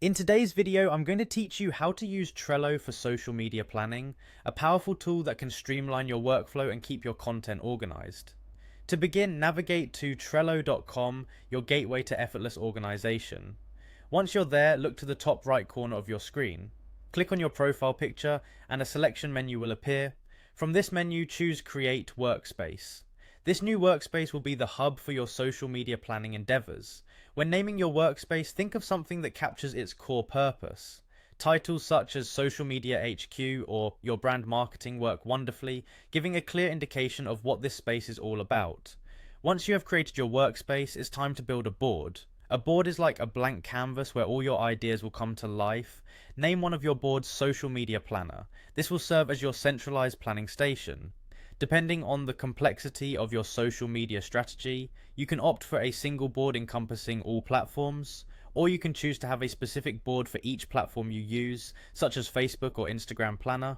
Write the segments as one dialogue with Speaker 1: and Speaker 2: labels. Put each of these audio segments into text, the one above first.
Speaker 1: In today's video, I'm going to teach you how to use Trello for social media planning, a powerful tool that can streamline your workflow and keep your content organized. To begin, navigate to Trello.com, your gateway to effortless organization. Once you're there, look to the top right corner of your screen. Click on your profile picture and a selection menu will appear. From this menu, choose Create Workspace. This new workspace will be the hub for your social media planning endeavors. When naming your workspace, think of something that captures its core purpose. Titles such as Social Media HQ or Your Brand Marketing work wonderfully, giving a clear indication of what this space is all about. Once you have created your workspace, it's time to build a board. A board is like a blank canvas where all your ideas will come to life. Name one of your board's social media planner. This will serve as your centralized planning station. Depending on the complexity of your social media strategy, you can opt for a single board encompassing all platforms, or you can choose to have a specific board for each platform you use, such as Facebook or Instagram Planner.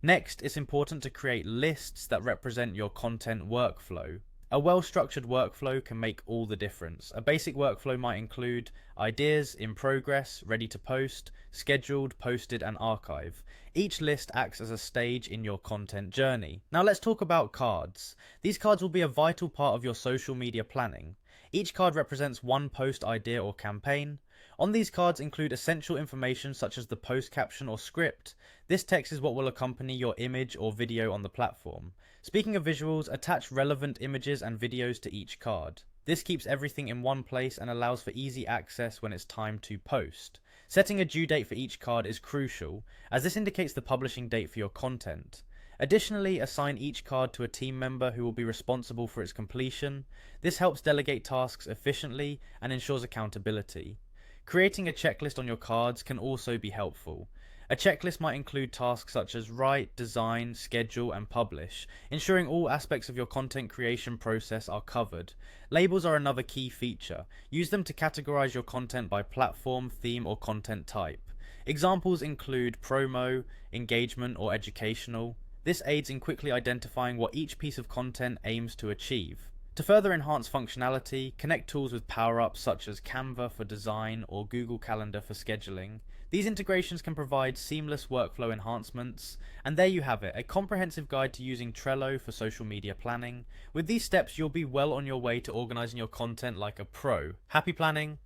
Speaker 1: Next, it's important to create lists that represent your content workflow. A well-structured workflow can make all the difference. A basic workflow might include ideas, in progress, ready to post, scheduled, posted, and archive. Each list acts as a stage in your content journey. Now let's talk about cards. These cards will be a vital part of your social media planning. Each card represents one post idea or campaign. On these cards include essential information such as the post caption or script. This text is what will accompany your image or video on the platform. Speaking of visuals, attach relevant images and videos to each card. This keeps everything in one place and allows for easy access when it's time to post. Setting a due date for each card is crucial, as this indicates the publishing date for your content. Additionally, assign each card to a team member who will be responsible for its completion. This helps delegate tasks efficiently and ensures accountability. Creating a checklist on your cards can also be helpful. A checklist might include tasks such as write, design, schedule, and publish, ensuring all aspects of your content creation process are covered. Labels are another key feature. Use them to categorize your content by platform, theme, or content type. Examples include promo, engagement, or educational. This aids in quickly identifying what each piece of content aims to achieve. To further enhance functionality, connect tools with power-ups such as Canva for design or Google Calendar for scheduling. These integrations can provide seamless workflow enhancements. And there you have it, a comprehensive guide to using Trello for social media planning. With these steps, you'll be well on your way to organizing your content like a pro. Happy planning!